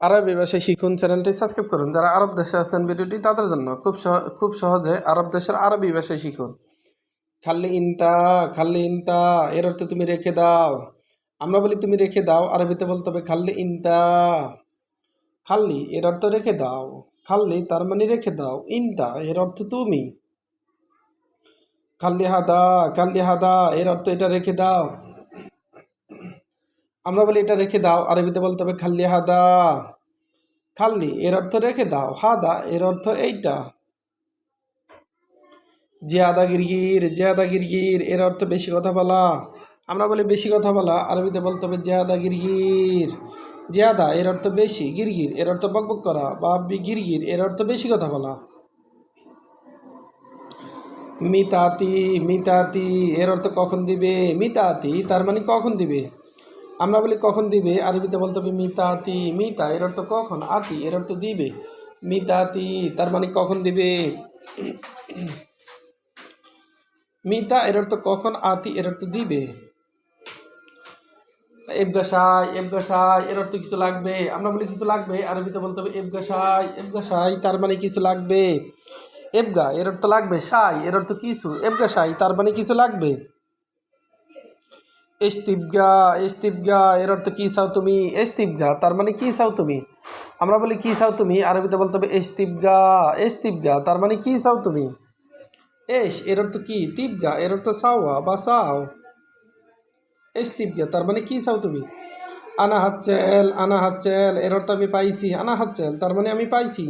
আরবি ভাষায় শিখুন চ্যানেলটি সাবস্ক্রাইব করুন। যারা আরব দেশে আছেন ভিডিওটি তাদের জন্য খুব সহজে আরব দেশের আরবি ভাষায় শিখুন। খাল্লি ইনতা এর অর্থ তুমি রেখে দাও। আমরা বলি তুমি রেখে দাও, আরবিতে বলতে হবে খাল্লি ইনতা। খাল্লি এর অর্থ রেখে দাও, খাল্লি তার মানে রেখে দাও, ইনতা এর অর্থ তুমি। খাল্লি হাদা এর অর্থ এটা রেখে দাও। আমরা বলি এটা রেখে দাও, আরবিতে বলতে হবে খাল্লি হাদা। খাল্লি এর অর্থ রেখে দাও, হাদা এর অর্থ এইটা। জিয়াদা গিরগির এর অর্থ বেশি কথা বলা। আমরা বলি বেশি কথা বলা, আরবিতে বলতে হবে জিয়াদা গিরগির। জিয়াদা এর অর্থ বেশি, গিরগির এর অর্থ বকবক করা, বা গিরগির এর অর্থ বেশি কথা বলা। মিতাতি এর অর্থ কখন দিবে। মিতাতি তার মানে কখন দিবে। আমরা বলি কখন দিবে, আরবিতে বলতে হবে মিতাতি। মিতা এর অর্থ কখন, আতি এর অর্থ দিবে। মিতাতি তার মানে কখন দিবে। মিতা এর অর্থ কখন, আতি এর অর্থ দিবে। এবগাসাই এর অর্থ কিছু লাগবে। আমরা বলি কিছু লাগবে, আরবিতে বলতে হবে এবগাসাই তার মানে কিছু লাগবে। এবগা এর অর্থ লাগবে, সাই এর অর্থ কিছু, এবগাসাই তার মানে কিছু লাগবে। ইস্তিবগা এর অর্থ কি চাও তুমি। ইস্তিবগা তার মানে কি চাও তুমি। আমরা বলি কি চাও তুমি, আরবিতে বলতে হবে ইস্তিবগা তার মানে কি চাও তুমি। এর অর্থ কি, তিবগা এর অর্থ চাওয়া বা চাও। ইস্তিবগা তার মানে কি চাও তুমি। আনা হাচ্ছেল এর অর্থ আমি পাইছি। আনা হাচ্ছেল তার মানে আমি পাইছি।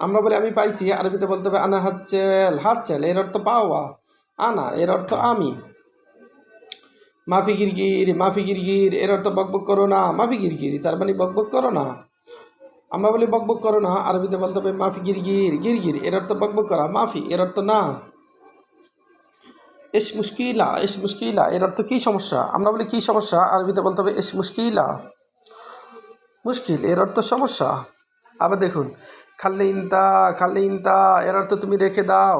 আমরা বলি আমি পাইছি, আরবিতে বলতে হবে আনা হাচ্ছেল এর অর্থ পাওয়া। আনা এর অর্থ আমি। মাফি গিরগির এর অর্থ বকবক করো না। মাফি গিরগির তার মানে বকবক করো না। আমরা বলি বকবক করো না, আরবিতে বলতে হবে মাফি গিরগির এর অর্থ বকবক করা, মাফি এর অর্থ না। এস মুশকিলা এর অর্থ কি সমস্যা। আমরা বলি কি সমস্যা, আরবিতে বলতে হবে এস মুশকিল এর অর্থ সমস্যা। আবার দেখুন, খাল্লি ইনতা এর অর্থ তুমি রেখে দাও।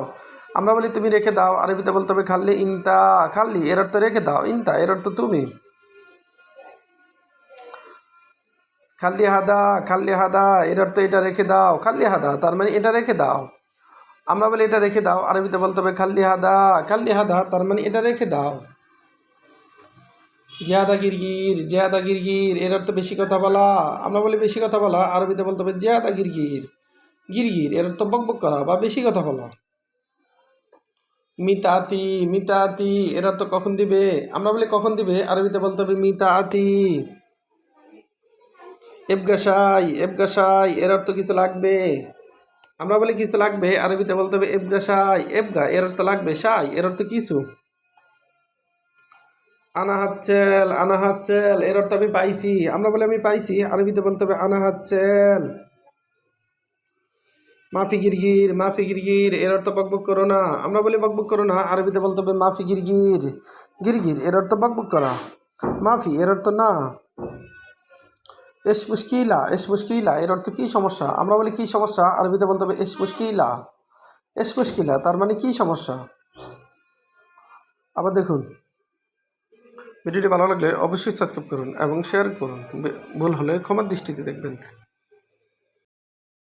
আমরা বলি তুমি রেখে দাও, আরবিতে বলতে হবে খাল্লি ইনতা। খাল্লি এর অর্থ রেখে দাও, ইনতা এর অর্থ তুমি। খাল্লি হাদা এর অর্থ এটা রেখে দাও। খাল্লি হাদা তার মানে এটা রেখে দাও। আমরা বলি এটা রেখে দাও, আরবিতে বলতে হবে খাল্লি হাদা তার মানে এটা রেখে দাও। জিয়াদা গিরগির এর অর্থ বেশি কথা বলা। আমরা বলি বেশি কথা বলা, আরবিতে বলতে হবে জিয়াদা গিরগির এর অর্থ বকবক করা বা বেশি কথা বলা। মিতাতি এর অর্থ কখন দিবে। আমরা বলি কখন দিবে, আরবিতে বলতে হবে মিতাতি। এবগাসাই এর অর্থ কিছু লাগবে। আমরা বলি কিছু লাগবে, আরবিতে বলতে হবে এবগা এর অর্থ লাগবে, সাই এর অর্থ কিছু। আনা হাচ্ছেল এর অর্থ আমি পাইছি। আমরা বলি আমি পাইছি, আরবিতে বলতে হবে আনা হাচ্ছেল। মাফি গিরগির এর অর্থ বকবক করো না। আমরা বলি বকবক করো না, আরবিতে বলতে হবে মাফি গিরগির এর অর্থ বকবক করা, মাফি এর অর্থ না। এস মুশকিলা এর অর্থ কি সমস্যা। আমরা বলি কি সমস্যা, আরবিতে বলতে হবে এস মুশকিলা তার মানে কি সমস্যা। আবার দেখুন, ভিডিওটি ভালো লাগলে অবশ্যই সাবস্ক্রাইব করুন এবং শেয়ার করুন। ভুল হলে ক্ষমার দৃষ্টিতে দেখবেন।